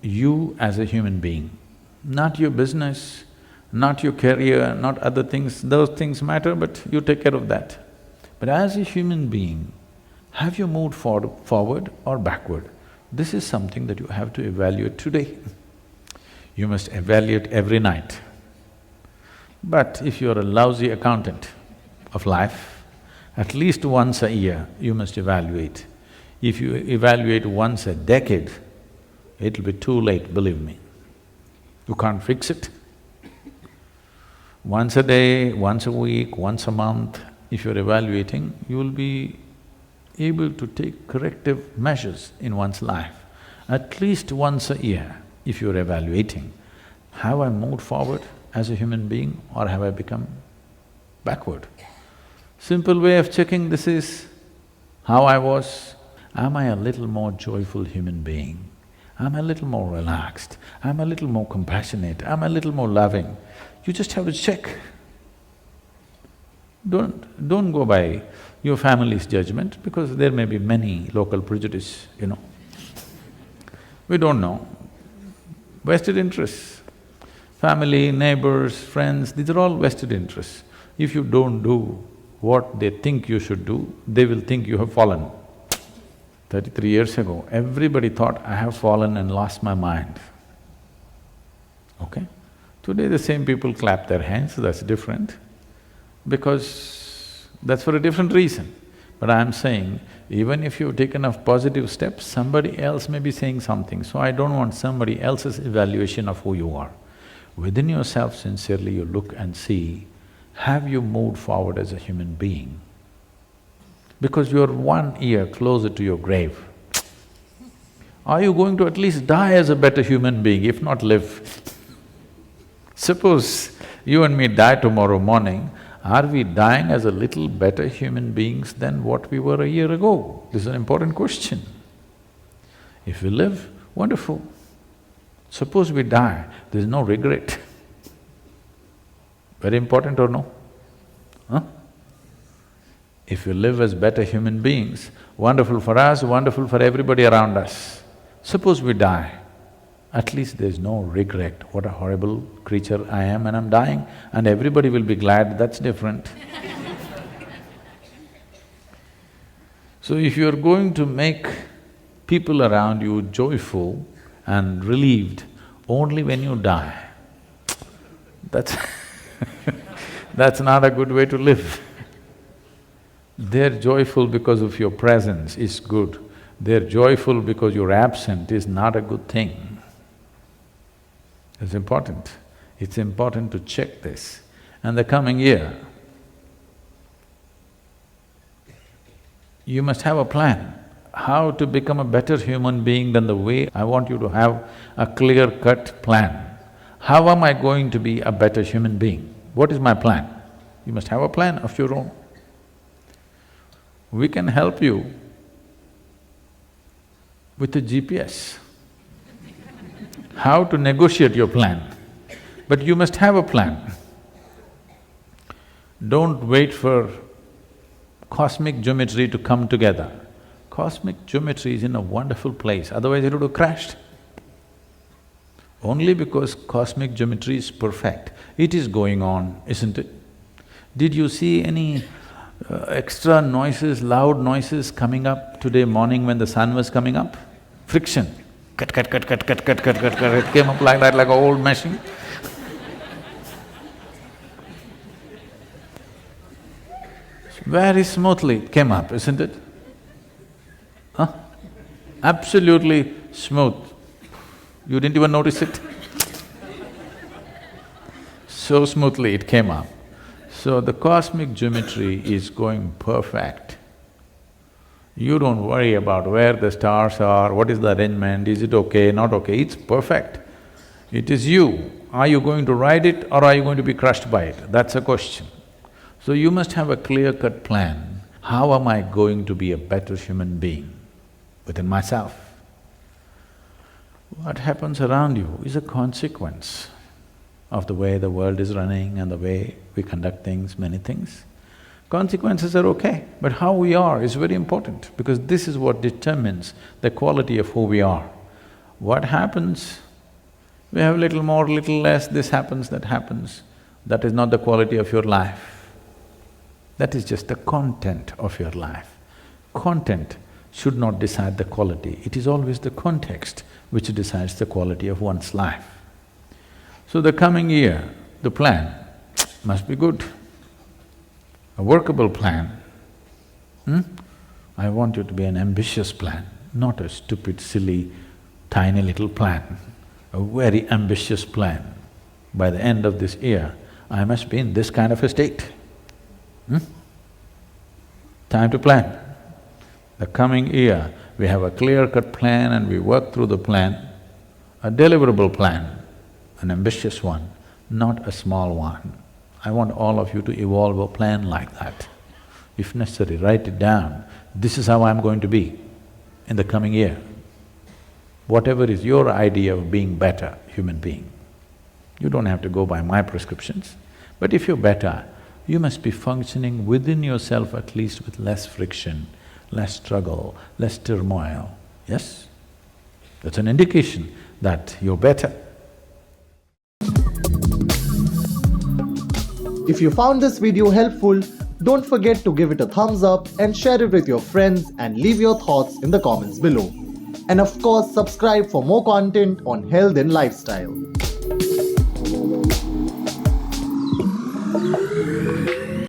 you as a human being, not your business, not your career, not other things. Those things matter, but you take care of that. But as a human being, have you moved forward or backward? This is something that you have to evaluate today. You must evaluate every night. But if you're a lousy accountant of life, at least once a year you must evaluate. If you evaluate once a decade, it'll be too late, believe me. You can't fix it. Once a day, once a week, once a month, if you're evaluating, you will be able to take corrective measures in one's life. At least once a year, if you're evaluating, have I moved forward as a human being or have I become backward? Simple way of checking this is how I was. Am I a little more joyful human being? Am I a little more relaxed? Am I a little more compassionate? Am I a little more loving? You just have to check. Don't go by your family's judgment, because there may be many local prejudice, you know. We don't know. Vested interests. Family, neighbors, friends, these are all vested interests. If you don't do what they think you should do, they will think you have fallen. 33 years ago, everybody thought I have fallen and lost my mind. Okay? Today the same people clap their hands, that's different, because that's for a different reason. But I'm saying, even if you've taken a positive step, somebody else may be saying something, so I don't want somebody else's evaluation of who you are. Within yourself, sincerely you look and see, have you moved forward as a human being? Because you're 1 year closer to your grave. Are you going to at least die as a better human being, if not live? Suppose you and me die tomorrow morning, are we dying as a little better human beings than what we were a year ago? This is an important question. If we live, wonderful. Suppose we die, there's no regret. Very important or no? Huh? If we live as better human beings, wonderful for us, wonderful for everybody around us. Suppose we die, at least there's no regret, what a horrible creature I am and I'm dying, and everybody will be glad, that's different. So if you're going to make people around you joyful and relieved only when you die, that's that's not a good way to live. They're joyful because of your presence is good. They're joyful because you're absent is not a good thing. It's important. It's important to check this. And the coming year, you must have a plan how to become a better human being than the way I want you to have a clear-cut plan. How am I going to be a better human being? What is my plan? You must have a plan of your own. We can help you with a GPS, how to negotiate your plan, but you must have a plan. Don't wait for cosmic geometry to come together. Cosmic geometry is in a wonderful place, otherwise it would have crashed. Only because cosmic geometry is perfect, it is going on, isn't it? Did you see any extra noises, loud noises coming up today morning when the sun was coming up? Friction, cut, it came up like that, like an old machine. Very smoothly it came up, isn't it? Huh? Absolutely smooth. You didn't even notice it? So smoothly it came up. So the cosmic geometry is going perfect. You don't worry about where the stars are, what is the arrangement, is it okay, not okay, it's perfect. It is you. Are you going to ride it or are you going to be crushed by it? That's a question. So you must have a clear-cut plan. How am I going to be a better human being within myself? What happens around you is a consequence of the way the world is running and the way we conduct things, many things. Consequences are okay, but how we are is very important because this is what determines the quality of who we are. What happens? We have little more, little less, this happens, that happens. That is not the quality of your life. That is just the content of your life. Content should not decide the quality, it is always the context which decides the quality of one's life. So the coming year, the plan must be good, a workable plan. I want you to be an ambitious plan, not a stupid, silly, tiny little plan, a very ambitious plan. By the end of this year, I must be in this kind of a state. Time to plan. The coming year, we have a clear-cut plan and we work through the plan, a deliverable plan, an ambitious one, not a small one. I want all of you to evolve a plan like that. If necessary, write it down. This is how I'm going to be in the coming year. Whatever is your idea of being better human being. You don't have to go by my prescriptions, but if you're better, you must be functioning within yourself at least with less friction, less struggle, less turmoil, yes? That's an indication that you're better. If you found this video helpful, don't forget to give it a thumbs up and share it with your friends and leave your thoughts in the comments below. And of course, subscribe for more content on health and lifestyle.